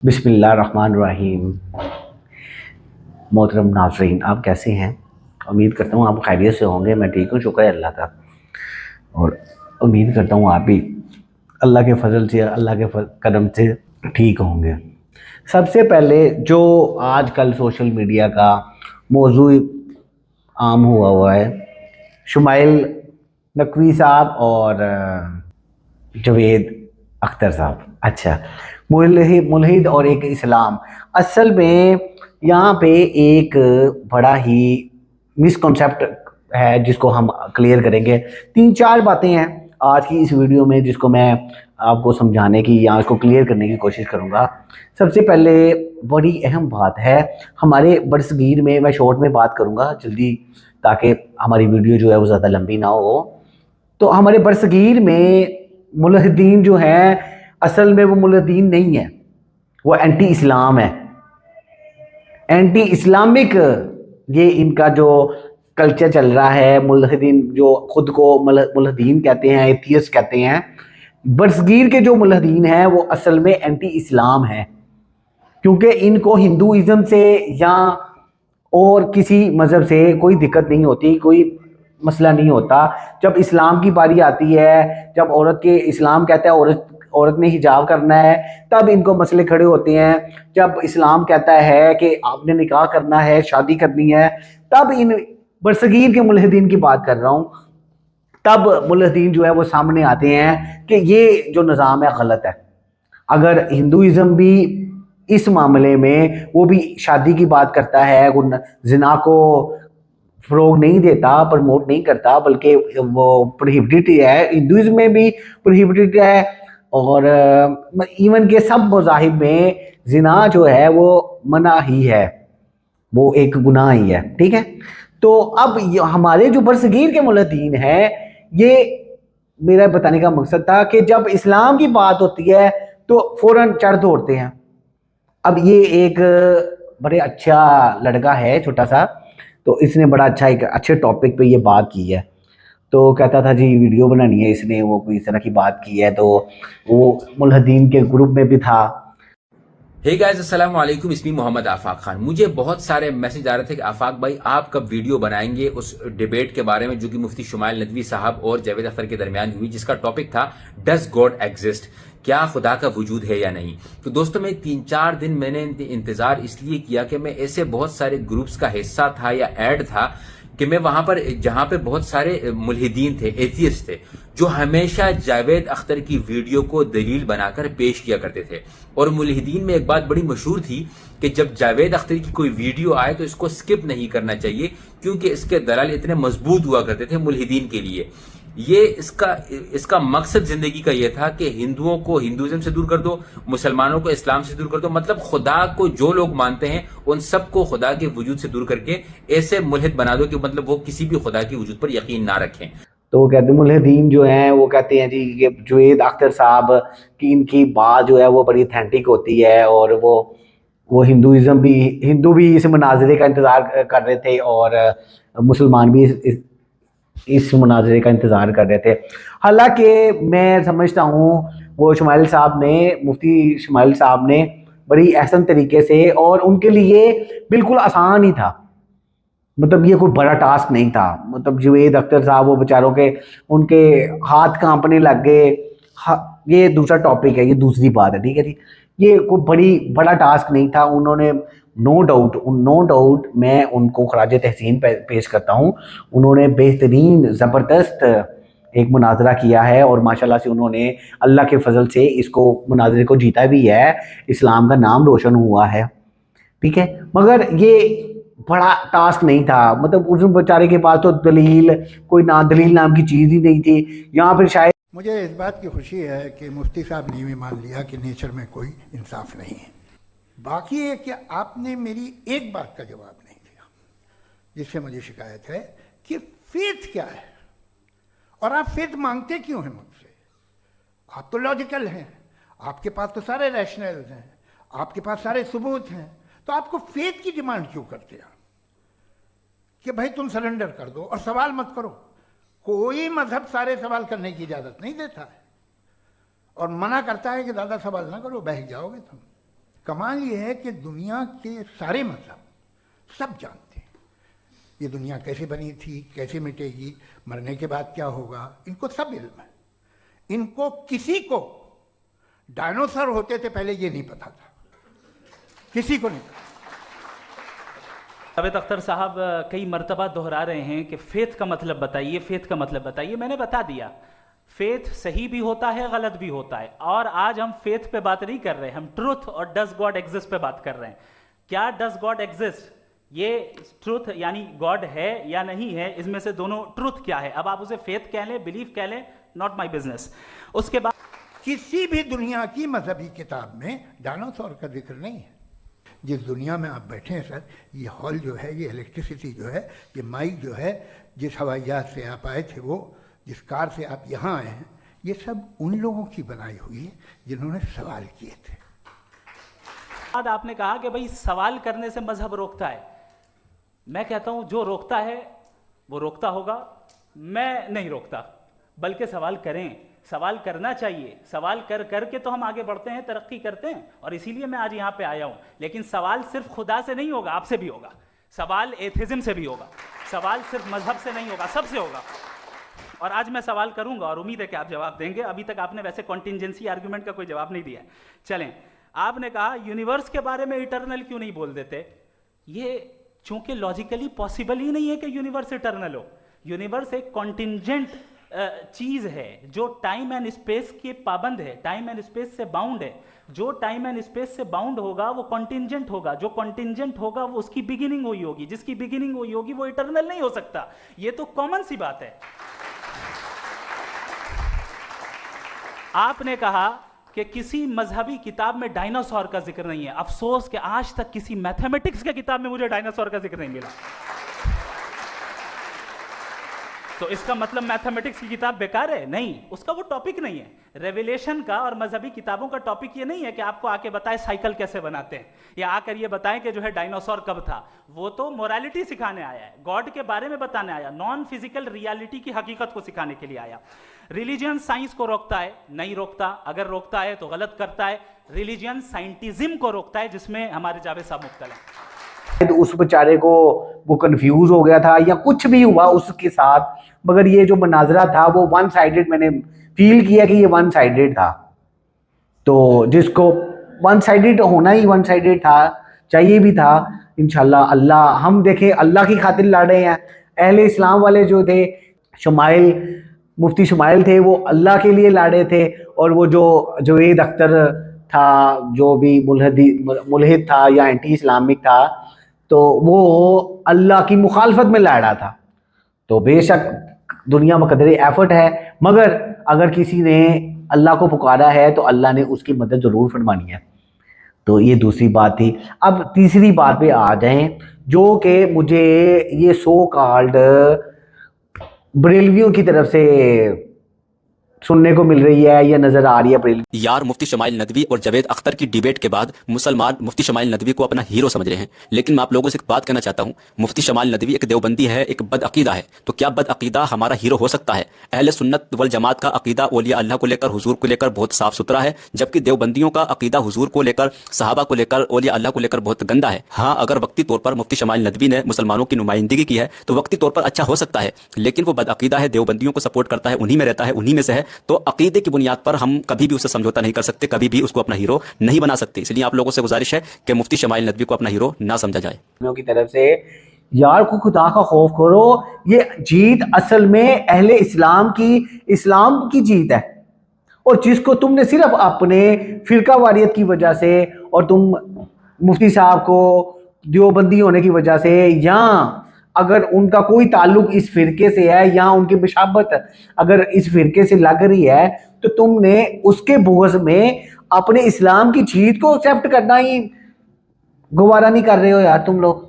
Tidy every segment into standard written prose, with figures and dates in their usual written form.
बिस्मिल्लाहिर्रहमानिर्रहीम। मोहतरम नाज़रीन, आप कैसे हैं? उम्मीद करता हूँ आप खैरियत से होंगे। मैं ठीक हूँ, शुक्र है अल्लाह का। और उम्मीद करता हूँ आप भी अल्लाह के फजल से, अल्लाह के करम से ठीक होंगे। सबसे पहले जो आजकल सोशल मीडिया का मौजू आम हुआ है, शुमाइल नकवी साहब और जवेद अख्तर साहब। अच्छा, मुल्हिद और एक इस्लाम। असल में यहाँ पे एक बड़ा ही मिसकॉन्सेप्ट है जिसको हम क्लियर करेंगे। तीन चार बातें हैं आज की इस वीडियो में जिसको मैं आपको समझाने की या इसको क्लियर करने की कोशिश करूँगा। सबसे पहले बड़ी अहम बात है, हमारे बरसगीर में, मैं शॉर्ट में बात करूँगा जल्दी ताकि हमारी वीडियो जो है वो ज़्यादा लंबी ना हो। तो हमारे बरसगीर में मुल्हिदीन जो हैं, असल में वो मुल्हिदीन नहीं है, वो एंटी इस्लाम है, एंटी इस्लामिक। ये इनका जो कल्चर चल रहा है, मुल्हिदीन जो खुद को मुल्हिदीन कहते हैं, एथियस्ट कहते हैं, बरसगीर के जो मुल्हिदीन हैं वो असल में एंटी इस्लाम है, क्योंकि इनको हिंदुइज्म से या और किसी मज़हब से कोई दिक्कत नहीं होती, कोई मसला नहीं होता। जब इस्लाम की बारी आती है, जब औरत के इस्लाम कहता है औरत ने हिजाब करना है, तब इनको मसले खड़े होते हैं। जब इस्लाम कहता है कि आपने निकाह करना है, शादी करनी है, तब इन बरसगीर के मुल्हिदीन की बात कर रहा हूँ, तब मुल्हिदीन जो है वो सामने आते हैं कि ये जो निज़ाम है गलत है। अगर हिंदुइज्म भी इस मामले में वो भी शादी की बात करता है, वो जिना को फ़रोग नहीं देता, प्रमोट नहीं करता, बल्कि वो प्रोहिबिटेड है, हिंदुइज्म में भी प्रोहिबिटेड है, और इवन के सब मज़ाहिब में जिना जो है वो मना ही है, वो एक गुनाह ही है। ठीक है, तो अब हमारे जो बरसगीर के मुल्हिदीन हैं, ये मेरा बताने का मकसद था कि जब इस्लाम की बात होती है तो फ़ौरन चढ़ दौड़ते हैं। अब ये एक बड़े अच्छा लड़का है, छोटा सा, तो इसने बड़ा अच्छा एक अच्छे टॉपिक पे ये बात की है। तो कहता था जी वीडियो बनानी है, इसने वो कोई इस तरह की बात की है, तो वो मुल्हिदीन के ग्रुप में भी था। हे गाइस, अस्सलाम वालेकुम। इसमें मोहम्मद आफाक खान। मुझे बहुत सारे मैसेज आ रहे थे कि आफाक भाई आप कब वीडियो बनाएंगे उस डिबेट के बारे में जो कि मुफ्ती शुमाइल नकवी साहब और जावेद अख्तर के दरमियान हुई, जिसका टॉपिक था डज गॉड एग्जिस्ट, क्या खुदा का वजूद है या नहीं। तो दोस्तों, मैं 3-4 दिन मैंने इंतजार इसलिए किया कि मैं ऐसे बहुत सारे ग्रुप्स का हिस्सा था या ऐड था कि मैं वहां पर जहां पे बहुत सारे मुल्हिदीन थे, एथियस्ट थे, जो हमेशा जावेद अख्तर की वीडियो को दलील बनाकर पेश किया करते थे। और मुल्हिदीन में एक बात बड़ी मशहूर थी कि जब जावेद अख्तर की कोई वीडियो आए तो इसको स्किप नहीं करना चाहिए, क्योंकि इसके दलाल इतने मजबूत हुआ करते थे मुल्हिदीन के लिए। ये इसका मकसद जिंदगी का ये था कि हिंदुओं को हिंदुइज्म से दूर कर दो, मुसलमानों को इस्लाम से दूर कर दो, मतलब खुदा को जो लोग मानते हैं उन सबको खुदा के वजूद से दूर करके ऐसे मुल्हिद बना दो कि मतलब वो किसी भी खुदा के वजूद पर यकीन ना रखें। तो वो कहते हैं मुल्हिदीन जो हैं वो कहते हैं जी कि जुवेद अख्तर साहब की इनकी बात जो है वो बड़ी ऑथेंटिक होती है, और वो हिंदू भी इस मुनाजरे का इंतज़ार कर रहे थे, और मुसलमान भी इस मुनाजरे का इंतज़ार कर रहे थे। हालांकि मैं समझता हूँ वो शुमाइल साहब ने, मुफ्ती शुमाइल साहब ने बड़ी अहसन तरीके से, और उनके लिए बिल्कुल आसान ही था, मतलब ये कोई बड़ा टास्क नहीं था। मतलब जुवेद अख्तर साहब वो बेचारों के उनके हाथ कांपने लग गए। ये दूसरा टॉपिक है, ये दूसरी बात है, ठीक है जी। ये कोई बड़ा टास्क नहीं था। उन्होंने नो डाउट मैं उनको खराज तहसीन पेश करता हूँ। उन्होंने बेहतरीन ज़बरदस्त एक मुनाजरा किया है, और माशाल्लाह से उन्होंने अल्लाह के फजल से इसको मुनाजरे को जीता भी है, इस्लाम का नाम रोशन हुआ है। ठीक है, मगर ये बड़ा टास्क नहीं था। मतलब उस बेचारे के पास तो दलील नाम की चीज़ ही नहीं थी। यहाँ पर शायद मुझे इस बात की खुशी है कि मुफ्ती साहब ने भी मान लिया कि नेचर में कोई इंसाफ नहीं है। बाकी है कि आपने मेरी एक बात का जवाब नहीं दिया, जिससे मुझे शिकायत है कि फेथ क्या है, और आप फेथ मांगते क्यों हैं मुझसे? आप तो लॉजिकल हैं, आपके पास तो सारे रैशनल्स हैं, आपके पास सारे सबूत हैं, तो आपको फेथ की डिमांड क्यों करते हैं कि भाई तुम सरेंडर कर दो और सवाल मत करो? कोई मजहब सारे सवाल करने की इजाजत नहीं देता है, और मना करता है कि ज़्यादा सवाल ना करो, बह जाओगे तुम। कमाल ये है कि दुनिया के सारे मजहब सब जानते हैं ये दुनिया कैसे बनी थी, कैसे मिटेगी, मरने के बाद क्या होगा, इनको सब इल्म है। इनको किसी को डायनासोर होते थे पहले ये नहीं पता था, किसी को नहीं पता। जावेद अख्तर साहब कई मर्तबा दोहरा रहे हैं कि फेथ का मतलब बताइए, फेथ का मतलब बताइए। मैंने बता दिया, फेथ सही भी होता है, गलत भी होता है। और आज हम फेथ पे बात नहीं कर रहे, हम ट्रुथ और डज गॉड एग्जिस्ट पे बात कर रहे हैं। क्या डज गॉड एग्जिस्ट, ये ट्रुथ यानी गॉड है या नहीं है, इसमें से दोनों ट्रुथ क्या है। अब आप उसे फेथ कह लें, बिलीफ कह लें, नॉट माई बिजनेस। उसके बाद किसी भी दुनिया की मजहबी किताब में डायनासोर का जिक्र नहीं है। जिस दुनिया में आप बैठे हैं सर, ये हॉल जो है, ये इलेक्ट्रिसिटी जो है, ये माइक जो है, जिस हवाई जहाज से आप आए थे, वो जिस कार से आप यहाँ आए हैं, ये सब उन लोगों की बनाई हुई है जिन्होंने सवाल किए थे। बाद आपने कहा कि भाई सवाल करने से मजहब रोकता है। मैं कहता हूं जो रोकता है वो रोकता होगा, मैं नहीं रोकता, बल्कि सवाल करें, सवाल करना चाहिए। सवाल कर करके तो हम आगे बढ़ते हैं, तरक्की करते हैं, और इसीलिए मैं आज यहां पे आया हूं। लेकिन सवाल सिर्फ खुदा से नहीं होगा, आपसे भी होगा। सवाल एथिज्म से भी होगा, सवाल सिर्फ मजहब से नहीं होगा, सबसे होगा। और आज मैं सवाल करूंगा और उम्मीद है कि आप जवाब देंगे। अभी तक आपने वैसे कॉन्टिंजेंसी आर्गुमेंट का कोई जवाब नहीं दिया। चलें, आपने कहा यूनिवर्स के बारे में इटर्नल क्यों नहीं बोल देते। ये चूंकि लॉजिकली पॉसिबल ही नहीं है कि यूनिवर्स इटर्नल हो। यूनिवर्स एक कॉन्टिंजेंट चीज है जो टाइम एंड स्पेस के पाबंद है, टाइम एंड स्पेस से बाउंड है। जो टाइम एंड स्पेस से बाउंड होगा वो कॉन्टिंजेंट होगा, जो कॉन्टिंजेंट होगा वो उसकी बिगिनिंग हुई होगी, जिसकी बिगिनिंग हुई होगी वो इटर्नल नहीं हो सकता। ये तो कॉमन सी बात है। आपने कहा कि किसी मजहबी किताब में डायनासोर का जिक्र नहीं है। अफसोस कि आज तक किसी मैथमेटिक्स के किताब में मुझे डायनासोर का जिक्र नहीं मिला। तो इसका मतलब मैथमेटिक्स की किताब बेकार है? नहीं, उसका वो टॉपिक नहीं है। रेवलेशन का और मजहबी किताबों का टॉपिक ये नहीं है कि आपको आके बताए साइकिल कैसे बनाते हैं, या आकर ये बताएं कि जो है डायनासोर कब था। वो तो मोरालिटी सिखाने आया है, गॉड के बारे में बताने आया, नॉन फिजिकल रियलिटी की हकीकत को सिखाने के लिए आया। रिलीजियन साइंस को रोकता है? नहीं रोकता। अगर रोकता है तो गलत करता है। रिलीजियन साइंटिज्म को रोकता है, जिसमें हमारे जावेद साहब मुब्तला हैं। तो उस बेचारे को वो कंफ्यूज हो गया था या कुछ भी हुआ उसके साथ, मगर ये जो मनाजरा था वो वन साइडेड, मैंने फील किया कि ये वन साइडेड था। तो जिसको वन साइडेड होना ही वन साइडेड था, चाहिए भी था। इंशाल्लाह अल्लाह, हम देखें अल्लाह की खातिर लड़ रहे हैं। अहले इस्लाम वाले जो थे, शुमाइल, मुफ्ती शुमाइल थे, वो अल्लाह के लिए लड़े थे। और वो जो जावेद अख्तर था, जो भी मुल्हिद था या एंटी इस्लामिक था, तो वो अल्लाह की मुखालफत में लड़ा था। तो बेशक दुनिया में कदर एफर्ट है, मगर अगर किसी ने अल्लाह को पुकारा है तो अल्लाह ने उसकी मदद ज़रूर फरमानी है। तो ये दूसरी बात थी। अब तीसरी बात पे आ जाएं, जो कि मुझे ये सो कॉल्ड बरेलवियों की तरफ से सुनने को मिल रही है या नजर आ रही है। यार मुफ्ती शमाइल नदवी और जावेद अख्तर की डिबेट के बाद मुसलमान मुफ्ती शमाइल नदवी को अपना हीरो समझ रहे हैं। लेकिन मैं आप लोगों से एक बात कहना चाहता हूं, मुफ्ती शमाइल नदवी एक देवबंदी है, एक बदअकीदा है। तो क्या बदअकीदा हमारा हीरो हो सकता है? अहले सुन्नत वल जमात का अकीदा औलिया अल्लाह को लेकर, हुजूर को लेकर बहुत साफ सुथरा है, जबकि देवबंदियों का अकीदा हुजूर को लेकर, सहाबा को लेकर, औलिया अल्लाह को लेकर बहुत गंदा है। हाँ, अगर वक्ती तौर पर मुफ्ती शमाइल नदवी ने मुसलमानों की नुमाइंदगी की है तो वक्ती तौर पर अच्छा हो सकता है, लेकिन वो बदअकीदा है, देवबंदियों को सपोर्ट करता है, उन्हीं में रहता है, उन्हीं में से है। तो अकीदे की बुनियाद पर हम कभी भी उससे समझौता नहीं कर सकते, कभी भी उसको अपना हीरो नहीं बना सकते। इसलिए आप लोगों से गुजारिश है कि मुफ्ती शमाइल नदवी को अपना हीरो ना समझा जाए। की तरफ से यार को खुदा का खौफ करो। ये जीत असल में अहले इस्लाम की जीत है, और जिसको तुमने सिर्फ अपने फिरका वारियत की वजह से, और तुम मुफ्ती साहब को देवबंदी होने की वजह से, या अगर उनका कोई ताल्लुक इस फिरके से है, या उनकी बशाबत अगर इस फिरके से लग रही है, तो तुमने उसके बुग़्ज़ में अपने इस्लाम की जीत को एक्सेप्ट करना ही गवारा नहीं कर रहे हो यार तुम लोग।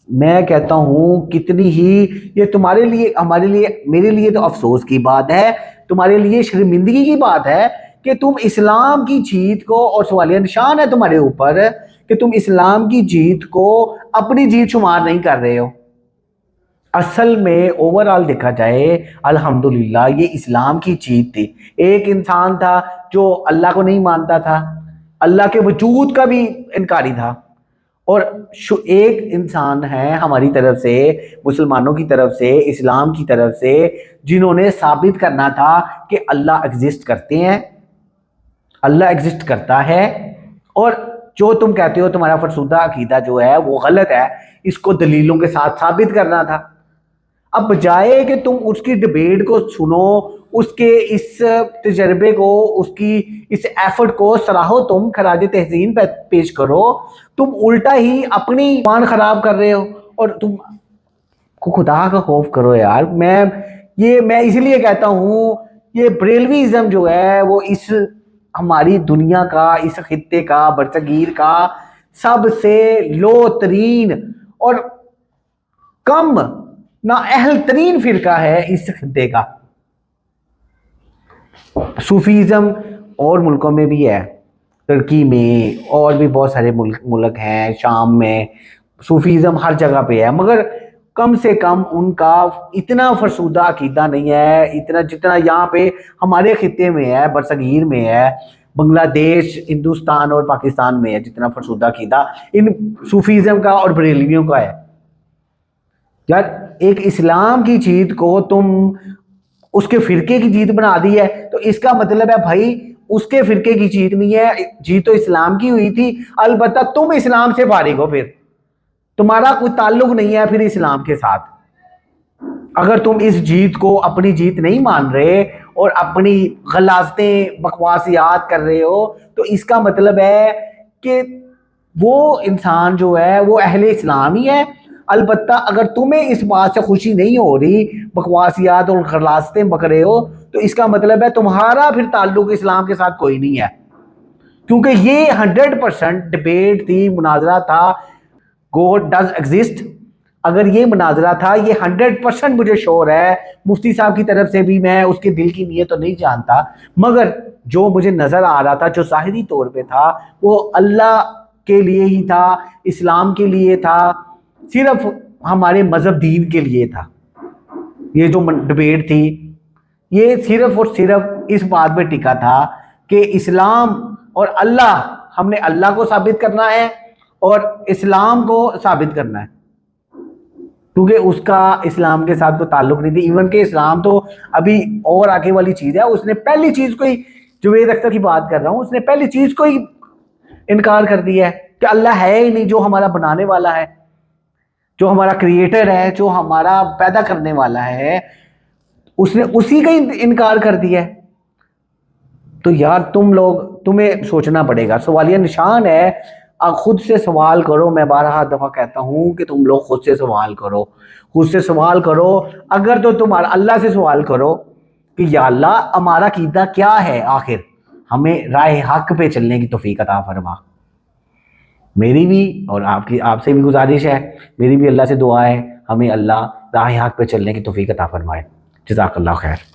मैं कहता हूँ कितनी ही ये तुम्हारे लिए, हमारे लिए, मेरे लिए तो अफसोस की बात है, तुम्हारे लिए शर्मिंदगी की बात है कि तुम इस्लाम की जीत को, और सवालिया निशान है तुम्हारे ऊपर कि तुम इस्लाम की जीत को अपनी जीत शुमार नहीं कर रहे हो। असल में ओवरऑल देखा जाए, अल्हम्दुलिल्लाह ये इस्लाम की जीत थी। एक इंसान था जो अल्लाह को नहीं मानता था, اللہ کے وجود کا بھی انکاری تھا. اور ایک انسان ہے ہماری طرف سے، مسلمانوں کی طرف سے، اسلام کی طرف سے، جنہوں نے ثابت کرنا تھا کہ اللہ ایگزسٹ کرتے ہیں، اللہ ایگزسٹ کرتا ہے، اور جو تم کہتے ہو تمہارا فرسودہ عقیدہ جو ہے وہ غلط ہے، اس کو دلیلوں کے ساتھ ثابت کرنا تھا. اب بجائے کہ تم اس کی ڈبیٹ کو سنو، اس کے اس تجربے کو، اس کی اس ایفرٹ کو سراہو، تم خراج تحسین پیش کرو، تم الٹا ہی اپنی ایمان خراب کر رہے ہو. اور تم کو خدا کا خوف کرو یار. میں اسی لیے کہتا ہوں یہ بریلویزم جو ہے وہ اس ہماری دنیا کا، اس خطے کا، برصغیر کا سب سے لو ترین اور کم نااہل ترین فرقہ ہے اس خطے کا. صوفیزم اور ملکوں میں بھی ہے، ترکی میں اور بھی بہت سارے ملک ہیں، شام میں صوفیزم ہر جگہ پہ ہے، مگر کم سے کم ان کا اتنا فرسودہ عقیدہ نہیں ہے اتنا جتنا یہاں پہ ہمارے خطے میں ہے، برصغیر میں ہے، بنگلہ دیش، ہندوستان اور پاکستان میں ہے، جتنا فرسودہ عقیدہ ان صوفیزم کا اور بریلویوں کا ہے. یار ایک اسلام کی چیز کو تم اس کے فرقے کی جیت بنا دی ہے، تو اس کا مطلب ہے بھائی اس کے فرقے کی جیت نہیں ہے، جیت تو اسلام کی ہوئی تھی. البتہ تم اسلام سے فارغ ہو، پھر تمہارا کوئی تعلق نہیں ہے پھر اسلام کے ساتھ. اگر تم اس جیت کو اپنی جیت نہیں مان رہے اور اپنی غلاظتیں بکواسیات کر رہے ہو، تو اس کا مطلب ہے کہ وہ انسان جو ہے وہ اہل اسلام ہی ہے. البتہ اگر تمہیں اس بات سے خوشی نہیں ہو رہی، بکواسیات اور غلاظتیں بک رہے ہو، تو اس کا مطلب ہے تمہارا پھر تعلق اسلام کے ساتھ کوئی نہیں ہے. کیونکہ یہ 100% ڈبیٹ تھی، مناظرہ تھا، God does exist. اگر یہ مناظرہ تھا، یہ 100% مجھے شور ہے مفتی صاحب کی طرف سے بھی، میں اس کے دل کی نیت تو نہیں جانتا، مگر جو مجھے نظر آ رہا تھا، جو ظاہری طور پہ تھا، وہ اللہ کے لیے ہی تھا، اسلام کے لیے تھا، صرف ہمارے مذہب دین کے لیے تھا. یہ جو ڈبیٹ تھی یہ صرف اور صرف اس بات پہ ٹکا تھا کہ اسلام اور اللہ، ہم نے اللہ کو ثابت کرنا ہے اور اسلام کو ثابت کرنا ہے، کیونکہ اس کا اسلام کے ساتھ کوئی تعلق نہیں تھی. ایون کہ اسلام تو ابھی اور آگے والی چیز ہے. اس نے پہلی چیز کو ہی، جوید اختر کی بات کر رہا ہوں، اس نے پہلی چیز کو ہی انکار کر دیا ہے کہ اللہ ہے ہی نہیں، جو ہمارا بنانے والا ہے، جو ہمارا کریٹر ہے، جو ہمارا پیدا کرنے والا ہے، اس نے اسی کا ہی انکار کر دیا ہے. تو یار تمہیں سوچنا پڑے گا، سوالیہ نشان ہے. خود سے سوال کرو. میں بارہا دفعہ کہتا ہوں کہ تم لوگ خود سے سوال کرو، خود سے سوال کرو. اگر تو تمہارا اللہ سے سوال کرو کہ یا اللہ ہمارا عقیدہ کیا ہے، آخر ہمیں راہ حق پہ چلنے کی توفیق عطا فرما. میری بھی اور آپ سے بھی گزارش ہے، میری بھی اللہ سے دعا ہے، ہمیں اللہ راہ حق پہ چلنے کی توفیق عطا فرمائے. جزاک اللہ خیر.